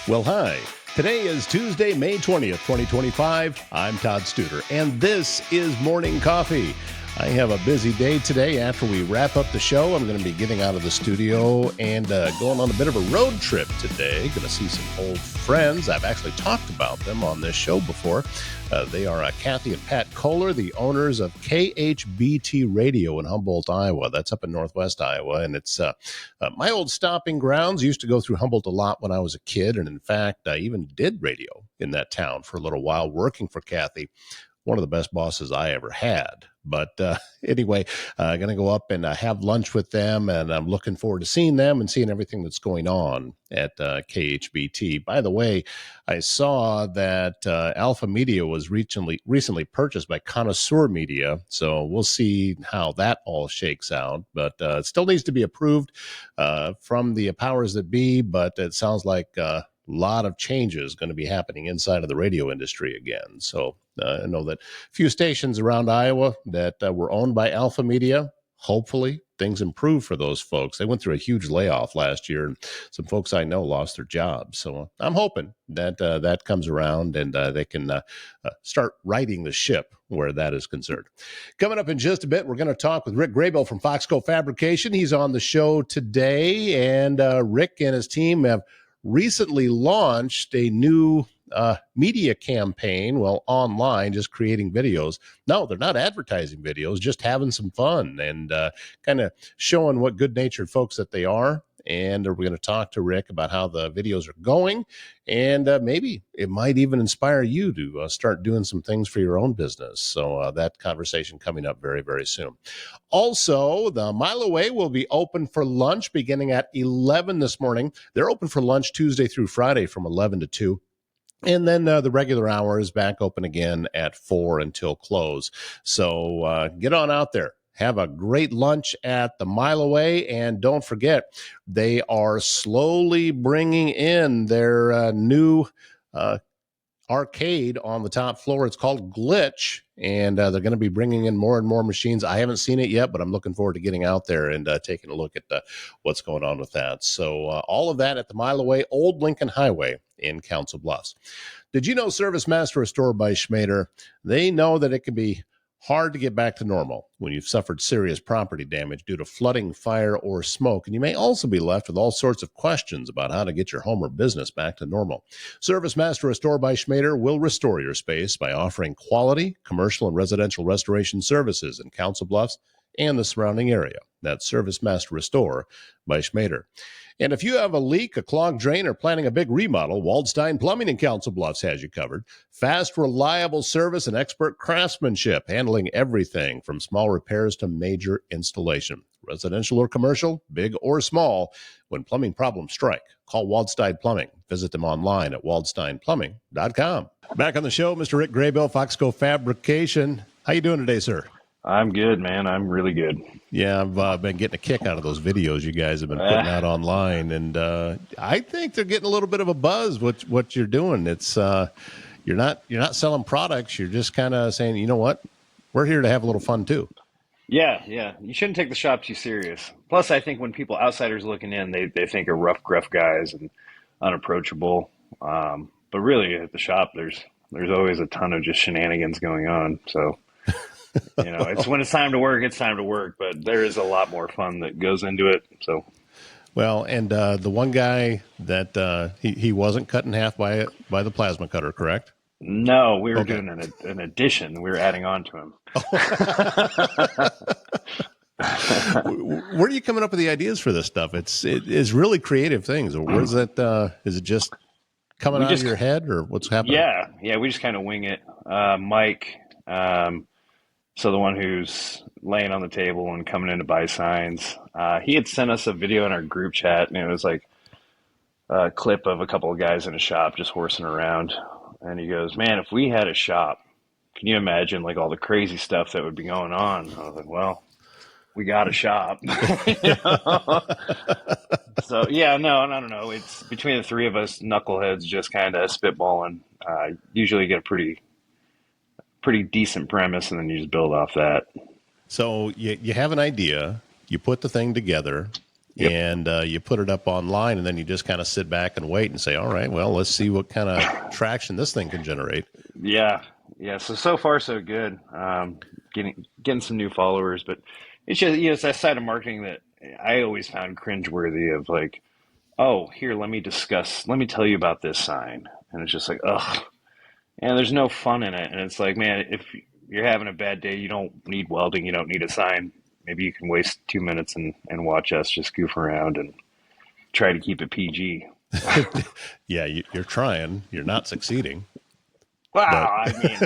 Well, hi. Today is Tuesday, May 20th, 2025. I'm Todd Studer, and this is Morning Coffee. I have a busy day today. After we wrap up the show, I'm going to be getting out of the studio and going on a bit of a road trip today. Going to see some old friends. I've actually talked about them on this show before. They are Kathy and Pat Kohler, the owners of KHBT Radio in Humboldt, Iowa. That's up in northwest Iowa, and it's my old stopping grounds. Used to go through Humboldt a lot when I was a kid, and in fact, I even did radio in that town for a little while, working for Kathy. One of the best bosses I ever had. But anyway, I'm going to go up and have lunch with them, and I'm looking forward to seeing them and seeing everything that's going on at KHBT. By the way, I saw that Alpha Media was recently purchased by Connoisseur Media, so we'll see how that all shakes out. But it still needs to be approved from the powers that be, but it sounds like a lot of changes going to be happening inside of the radio industry again. So I know that a few stations around Iowa that were owned by Alpha Media, hopefully things improve for those folks. They went through a huge layoff last year, and some folks I know lost their jobs. So I'm hoping that that comes around and they can start righting the ship where that is concerned. Coming up in just a bit, we're going to talk with Rick Graybill from FoxCo Fabrication. He's on the show today, and Rick and his team have recently launched a new media campaign, online, just creating videos. No, they're not advertising videos, just having some fun and kind of showing what good-natured folks that they are. And we're going to talk to Rick about how the videos are going, and maybe it might even inspire you to start doing some things for your own business. So that conversation coming up very, very soon. Also, the Mile Away will be open for lunch beginning at 11 this morning. They're open for lunch Tuesday through Friday from 11 to 2. And then the regular hours back open again at 4 until close. So get on out there. Have a great lunch at the Mile Away. And don't forget, they are slowly bringing in their new arcade on the top floor. It's called Glitch, and they're going to be bringing in more and more machines. I haven't seen it yet, but I'm looking forward to getting out there and taking a look at what's going on with that. So all of that at the Mile Away, Old Lincoln Highway in Council Bluffs. Did you know Service Master Restore by Schmader? They know that it can be hard to get back to normal when you've suffered serious property damage due to flooding, fire, or smoke, and you may also be left with all sorts of questions about how to get your home or business back to normal. Service Master Restore by Schmader will restore your space by offering quality commercial and residential restoration services in Council Bluffs and the surrounding area. That's Service Master Restore by Schmader. And if you have a leak, a clogged drain, or planning a big remodel, Waldstein Plumbing in Council Bluffs has you covered. Fast, reliable service and expert craftsmanship, handling everything from small repairs to major installation. Residential or commercial, big or small, when plumbing problems strike, call Waldstein Plumbing. Visit them online at waldsteinplumbing.com. Back on the show, Mr. Rick Graybill, FoxCo Fabrication. How you doing today, sir? I'm good, man. I'm really good. Yeah, I've been getting a kick out of those videos you guys have been putting out online, and I think they're getting a little bit of a buzz. What you're doing? It's you're not selling products. You're just kind of saying, you know what, we're here to have a little fun too. Yeah. You shouldn't take the shop too serious. Plus, I think when people outsiders looking in, they think of rough, gruff guys and unapproachable. But really, at the shop, there's always a ton of just shenanigans going on. So. It's when it's time to work, it's time to work, but there is a lot more fun that goes into it. So, well, and the one guy that he wasn't cut in half by the plasma cutter, correct? No, we were doing an addition. We were adding on to him. Where are you coming up with the ideas for this stuff? It's really creative things. Where's that? Is it just coming out of your head, or what's happening? Yeah, we just kind of wing it. Mike. So the one who's laying on the table and coming in to buy signs, he had sent us a video in our group chat, and it was like a clip of a couple of guys in a shop just horsing around. And he goes, "Man, if we had a shop, can you imagine like all the crazy stuff that would be going on?" I was like, "Well, we got a shop." So yeah, no, I don't know. It's between the three of us knuckleheads just kind of spitballing. Usually get a pretty decent premise, and then you just build off that. So you have an idea, you put the thing together, Yep. and you put it up online, and then you just kind of sit back and wait and say, all right, well, let's see what kind of traction this thing can generate. Yeah. Yeah. So far so good. Getting some new followers, but it's just, it's that side of marketing that I always found cringeworthy of like, oh, here, let me tell you about this sign. And it's just like, ugh. And there's no fun in it. And it's like, man, if you're having a bad day, you don't need welding, you don't need a sign. Maybe you can waste 2 minutes and watch us just goof around and try to keep it PG. Yeah, you're trying. You're not succeeding. But Wow, I mean,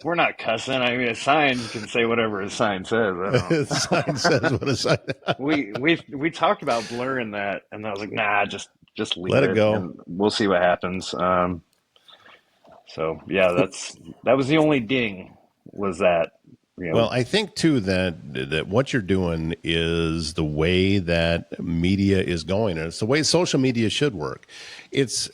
we're not cussing. I mean, a sign can say whatever a sign says. I the don't. sign says what a sign. We talked about blurring that, and I was like, nah, just leave Let it it, go. and we'll see what happens. So yeah, that was the only ding was that, Well, I think too that what you're doing is the way that media is going, and it's the way social media should work. It's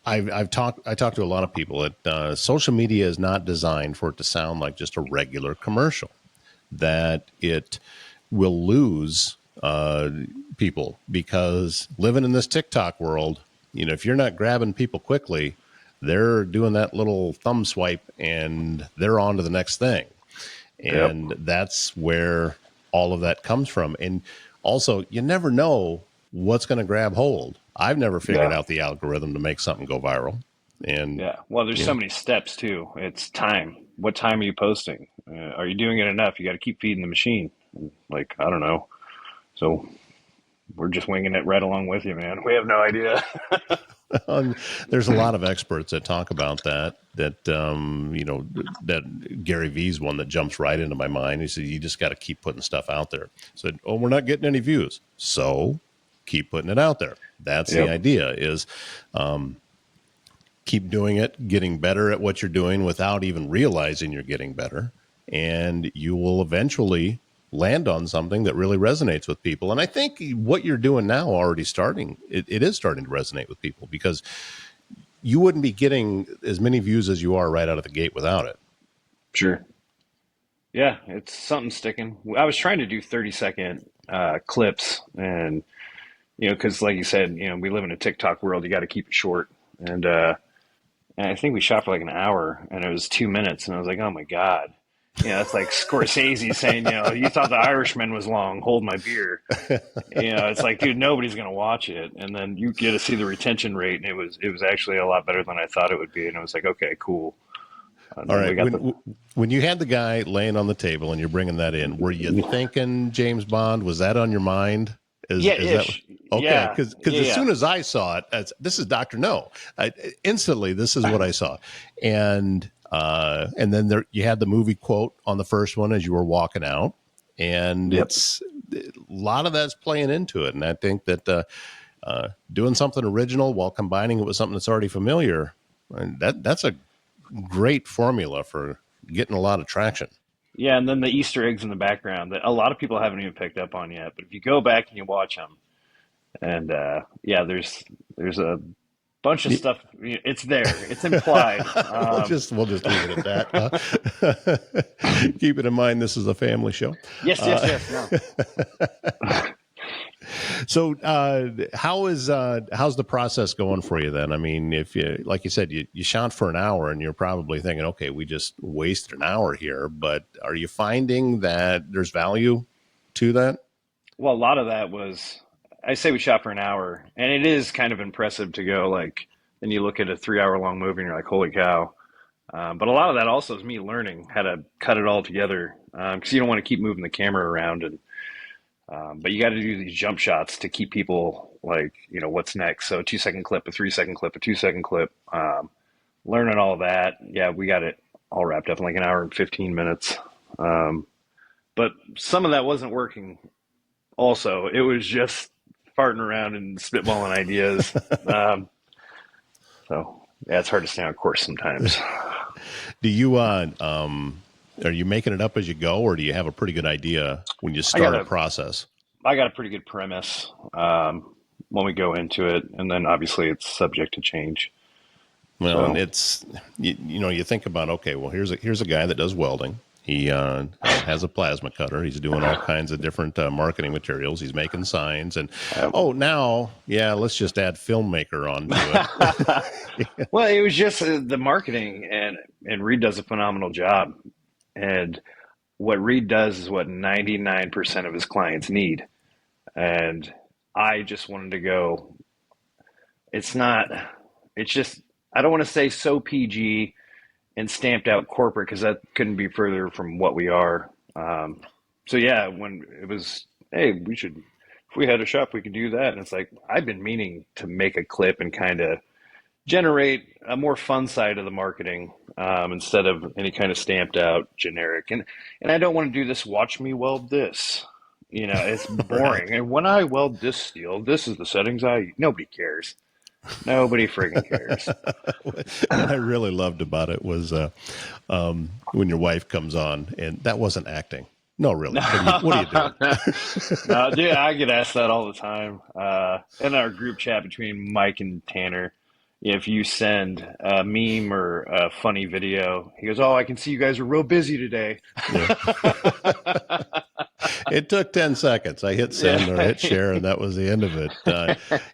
I talked to a lot of people that social media is not designed for it to sound like just a regular commercial. That it will lose people because living in this TikTok world, if you're not grabbing people quickly, they're doing that little thumb swipe and they're on to the next thing. Yep. And that's where all of that comes from. And also, you never know what's going to grab hold. I've never figured Yeah. out the algorithm to make something go viral. And Yeah. Well, there's so many steps too. It's time. What time are you posting? Are you doing it enough? You got to keep feeding the machine. Like, I don't know. So we're just winging it right along with you, man. We have no idea. there's a lot of experts that talk about that. That that Gary Vee's one that jumps right into my mind. He said, "You just got to keep putting stuff out there." I said, "Oh, we're not getting any views, so keep putting it out there." That's the Yep. idea. Is keep doing it, getting better at what you're doing without even realizing you're getting better, and you will eventually land on something that really resonates with people. And I think what you're doing now already it is starting to resonate with people, because you wouldn't be getting as many views as you are right out of the gate without it. Sure. Yeah, it's something sticking. I was trying to do 30-second clips, and because like you said, we live in a TikTok world. You got to keep it short, and I think we shot for like an hour, and it was 2 minutes, and I was like, oh my god, it's like Scorsese saying, you thought The Irishman was long, hold my beer. It's like, dude, nobody's gonna watch it, and then you get to see the retention rate, and it was actually a lot better than I thought it would be, and it was like, okay, cool. And All then we right. got When you had the guy laying on the table and you're bringing that in, were you thinking James Bond? Was that on your mind? yeah, Is that ish, okay? yeah, Because yeah, as yeah. soon as I saw it, this is Doctor No. Instantly, this is what I saw, and then you had the movie quote on the first one as you were walking out, and Yep. it's a lot of that's playing into it, and I think that doing something original while combining it with something that's already familiar, and that's a great formula for getting a lot of traction. Yeah, and then the Easter eggs in the background that a lot of people haven't even picked up on yet. But if you go back and you watch them, and yeah, there's a bunch of stuff. It's there. It's implied. We'll just leave it at that. Keep it in mind, this is a family show. Yes, yes, yes. No. So, how's the process going for you then? I mean, if you, like you said, you shot for an hour and you're probably thinking, okay, we just wasted an hour here, but are you finding that there's value to that? Well, a lot of that was, I say we shot for an hour, and it is kind of impressive to go like, then you look at a 3 hour long movie and you're like, holy cow. But a lot of that also is me learning how to cut it all together, because you don't want to keep moving the camera around, and but you got to do these jump shots to keep people like, what's next. So a 2 second clip, a 3 second clip, a 2 second clip. Learning all that. Yeah, we got it all wrapped up in like an hour and 15 minutes. But some of that wasn't working. Also, it was just farting around and spitballing ideas. So yeah, it's hard to stay on course sometimes. Do you are you making it up as you go, or do you have a pretty good idea when you I got start a a process? I got a pretty good premise when we go into it, and then obviously it's subject to change. Well, and So it's you think about, okay, well, here's a guy that does welding. He has a plasma cutter. He's doing all kinds of different marketing materials. He's making signs. And, let's just add filmmaker onto it. Well, it was just the marketing, and Reed does a phenomenal job. And what Reed does is what 99% of his clients need. And I just wanted to go, it's just, I don't want to say so PG and stamped out corporate because that couldn't be further from what we are. So yeah, when it was, hey, if we had a shop, we could do that. And it's like, I've been meaning to make a clip and kind of generate a more fun side of the marketing instead of any kind of stamped out generic. And I don't want to do this, watch me weld this. It's boring. Right. And when I weld this steel, this is the settings nobody cares. Nobody friggin' cares. What I really loved about it was when your wife comes on, and that wasn't acting. No, really. What are you doing? No, dude, I get asked that all the time. In our group chat between Mike and Tanner, if you send a meme or a funny video, he goes, "Oh, I can see you guys are real busy today." Yeah. It took 10 seconds. I hit send or hit share, and that was the end of it.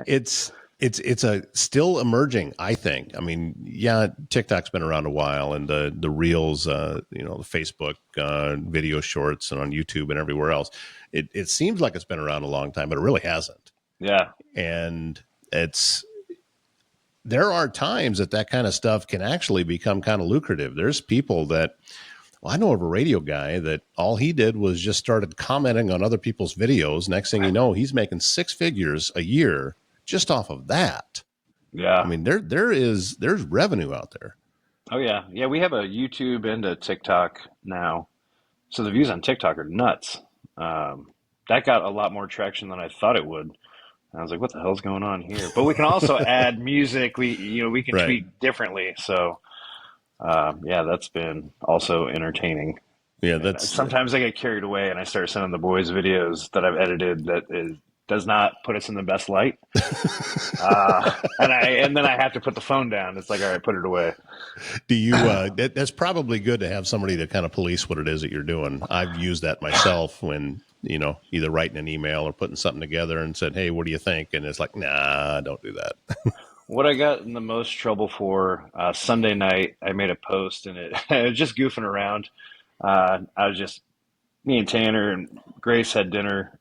It's a still emerging, I think. I mean, yeah, TikTok's been around a while, and the reels, the Facebook video shorts, and on YouTube and everywhere else. It seems like it's been around a long time, but it really hasn't. Yeah, And there are times that kind of stuff can actually become kind of lucrative. There's people that, well, I know of a radio guy that all he did was just started commenting on other people's videos. Next thing you know, he's making 6 figures a year just off of that. yeah. I mean, there's revenue out there. Oh yeah, yeah. We have a YouTube and a TikTok now, so the views on TikTok are nuts. That got a lot more traction than I thought it would. I was like, "What the hell's going on here?" But we can also add music. We can Right. tweak differently. So yeah, that's been also entertaining. Yeah, And that's sometimes I get carried away and I start sending the boys videos that I've edited does not put us in the best light. And then I have to put the phone down. It's like, all right, put it away. do you that's probably good to have somebody to kind of police what it is that you're doing. I've used that myself when, either writing an email or putting something together and said, "Hey, what do you think?" And it's like, "Nah, don't do that." What I got in the most trouble for Sunday night, I made a post and it was just goofing around. I was just me and Tanner and Grace had dinner,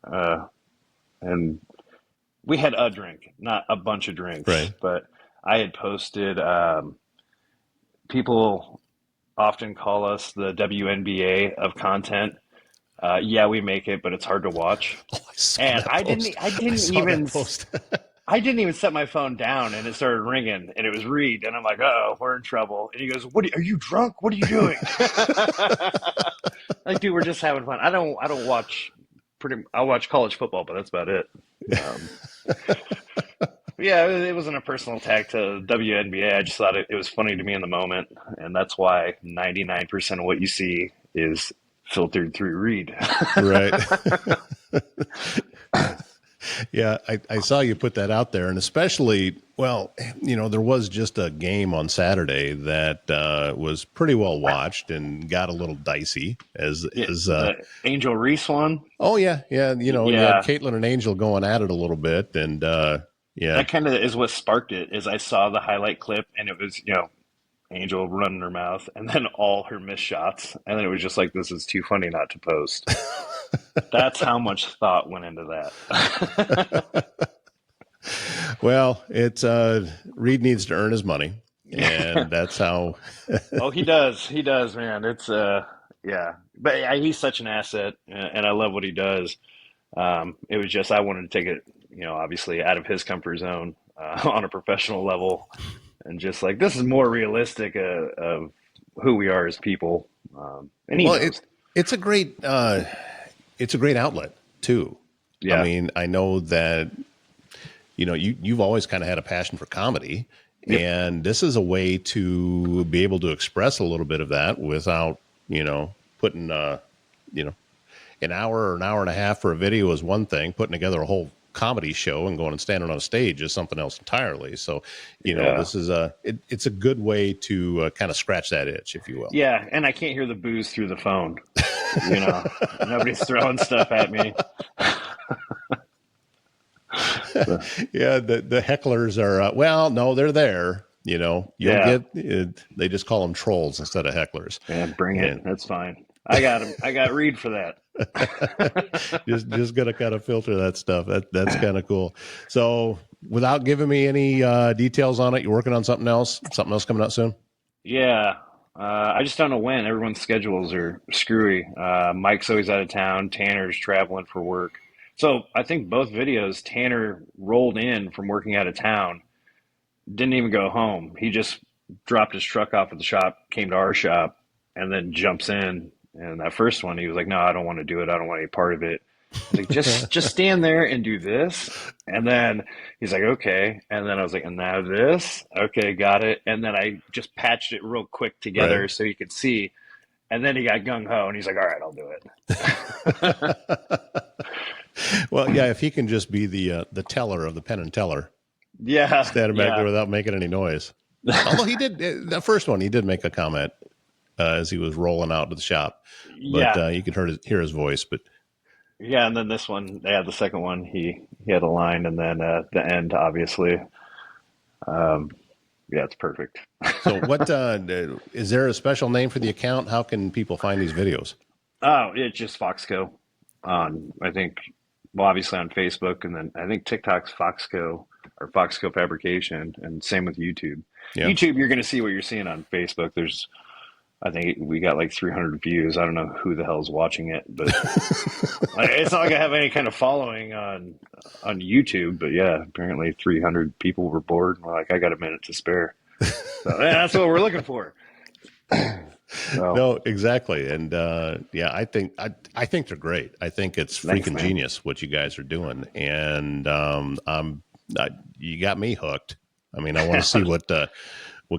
and we had a drink, not a bunch of drinks. Right. But I had posted. People often call us the WNBA of content. Yeah, we make it, but it's hard to watch. Oh, I saw And that I post. didn't. I saw that post. I didn't even set my phone down, and it started ringing, and it was Reed, and I'm like, "Oh, we're in trouble." And he goes, Are you drunk? What are you doing?" Like, dude, we're just having fun. I don't watch I'll watch college football, but that's about it. Yeah, it wasn't a personal attack to WNBA. I just thought it was funny to me in the moment, and that's why 99% of what you see is filtered through Reed. Right. Yeah, I saw you put that out there, and especially, well, there was just a game on Saturday that was pretty well watched and got a little dicey as Angel Reese one. Oh yeah, yeah, you Yeah. had Caitlin and Angel going at it a little bit, and yeah, That kind of is what sparked it. Is I saw the highlight clip, and it was Angel running her mouth, and then all her missed shots, and then it was just like, this is too funny not to post. That's how much thought went into that. Well, it's Reed needs to earn his money, and that's how. Oh, he does, man. It's yeah, but yeah, he's such an asset, and I love what he does. It was just I wanted to take it, obviously out of his comfort zone on a professional level, and just like this is more realistic of who we are as people. And he knows. It's a great outlet too. Yeah. I mean, I know that you've always kind of had a passion for comedy, Yep. and this is a way to be able to express a little bit of that without putting an hour or an hour and a half for a video is one thing. Putting together a whole comedy show and going and standing on a stage is something else entirely. So, Yeah. this is it's a good way to kind of scratch that itch, if you will. Yeah, and I can't hear the booze through the phone. Nobody's throwing stuff at me. So, Yeah, the hecklers are no, they're there. You'll yeah, get it. They just call them trolls instead of hecklers. and bring it. And That's fine. I got him. I got Reed for that. just gonna kind of filter that stuff. That's kind of cool. So, without giving me any details on it, you're working on something else. Something else coming out soon. Yeah. I just don't know when. Everyone's schedules are screwy. Mike's always out of town. Tanner's traveling for work. So I think both videos, Tanner rolled in from working out of town, didn't even go home. He just dropped his truck off at the shop, came to our shop, and then jumps in. And that first one, he was like, "No, I don't want to do it. I don't want any part of it." I was like, just stand there and do this. And then he's like, "Okay." And then I was like, "And now this." Okay, got it. And then I just patched it real quick Right. together so you could see. And then he got gung ho, and he's like, "All right, I'll do it." Well, yeah, if he can just be the teller of the Penn and Teller, Yeah, standing back there yeah, without making any noise. Although he did the first one, he did make a comment as he was rolling out to the shop, but yeah, you could hear his voice. But yeah. And then this one, yeah, the second one, he had a line, and then the end, obviously, um, yeah, it's perfect. so, what is there a special name for the account? How can people find these videos? Oh, it's just FoxCo on, I think, well, obviously on Facebook, and then I think TikTok's FoxCo or FoxCo Fabrication, and same with YouTube. Yeah. YouTube, you're going to see what you're seeing on Facebook. I think we got like 300 views. I don't know who the hell's watching it, but it's not like I have any kind of following on YouTube. But yeah, apparently 300 people were bored. And we're like, I got a minute to spare. So yeah, that's what we're looking for. So No, exactly, and yeah, I think they're great. I think it's thanks, freaking man. genius what you guys are doing, and you got me hooked. I mean, I want to see what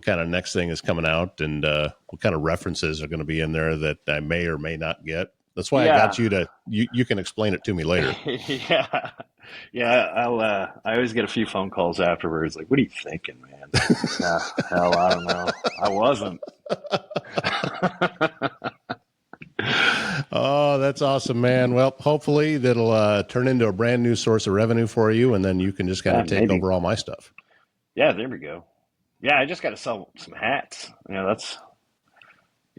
kind of next thing is coming out, and what kind of references are going to be in there that I may or may not get. That's why I got Yeah. you to you can explain it to me later. Yeah, yeah. I always get a few phone calls afterwards, like, "What are you thinking, man?" Hell, I don't know. I wasn't. Oh, that's awesome, man. Well, hopefully that'll turn into a brand new source of revenue for you, and then you can just kind of take Maybe. over all my stuff. Yeah, there we go. Yeah, I just got to sell some hats. That's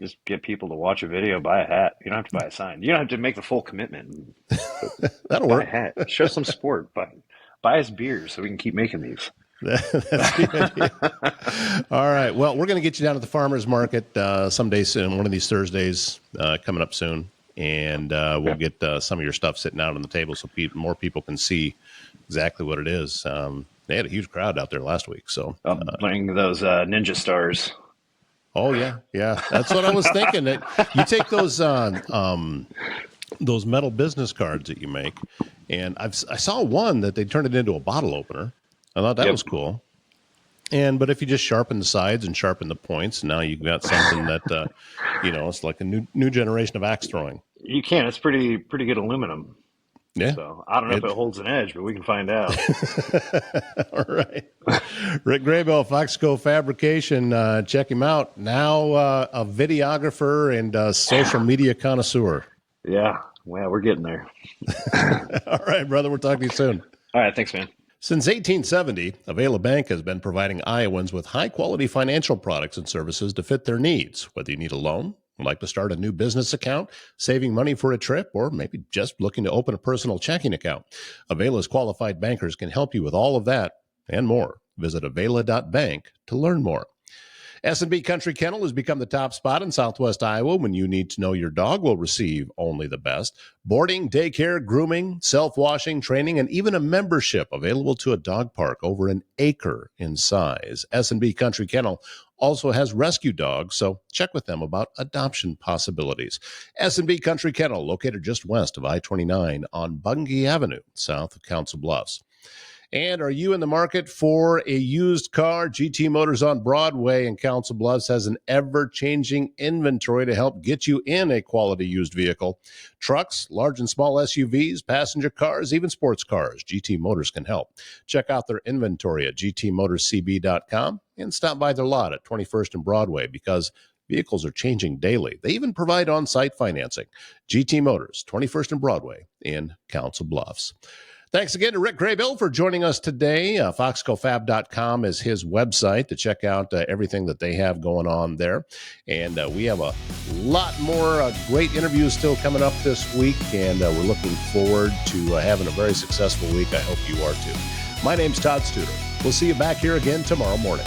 just get people to watch a video, buy a hat. You don't have to buy a sign. You don't have to make the full commitment. That'll Buy a work. hat. Show some support. Buy us beers so we can keep making these. That's the idea. All right. Well, we're going to get you down to the farmers market someday soon, one of these Thursdays coming up soon. And we'll Okay. get some of your stuff sitting out on the table so more people can see exactly what it is. They had a huge crowd out there last week. So, I'll bring those ninja stars. oh, yeah. Yeah. That's what I was thinking. That you take those metal business cards that you make, and I saw one that they turned it into a bottle opener. I thought that Yep. was cool. But if you just sharpen the sides and sharpen the points, now you've got something that it's like a new generation of axe throwing. You can. It's pretty good aluminum. Yeah. So I don't know if it holds an edge, but we can find out. All right. Rick Graybill, FoxCo Fabrication. Check him out. Now a videographer and a social media connoisseur. Yeah. Well, we're getting there. All right, brother. We'll talk to you soon. All right. Thanks, man. Since 1870, Avila Bank has been providing Iowans with high-quality financial products and services to fit their needs. Whether you need a loan, would like to start a new business account, saving money for a trip, or maybe just looking to open a personal checking account, Avila's qualified bankers can help you with all of that and more. Visit avila.bank to learn more. S&B Country Kennel has become the top spot in Southwest Iowa when you need to know your dog will receive only the best. Boarding, daycare, grooming, self-washing, training, and even a membership available to a dog park over an acre in size. S&B Country Kennel also has rescue dogs, so check with them about adoption possibilities. S&B Country Kennel, located just west of I-29 on Bungie Avenue, south of Council Bluffs. And are you in the market for a used car? GT Motors on Broadway in Council Bluffs has an ever-changing inventory to help get you in a quality used vehicle. Trucks, large and small SUVs, passenger cars, even sports cars. GT Motors can help. Check out their inventory at gtmotorscb.com and stop by their lot at 21st and Broadway because vehicles are changing daily. They even provide on-site financing. GT Motors, 21st and Broadway in Council Bluffs. Thanks again to Rick Graybill for joining us today. FoxCoFab.com is his website to check out everything that they have going on there. And we have a lot more great interviews still coming up this week, and we're looking forward to having a very successful week. I hope you are too. My name's Todd Studer. We'll see you back here again tomorrow morning.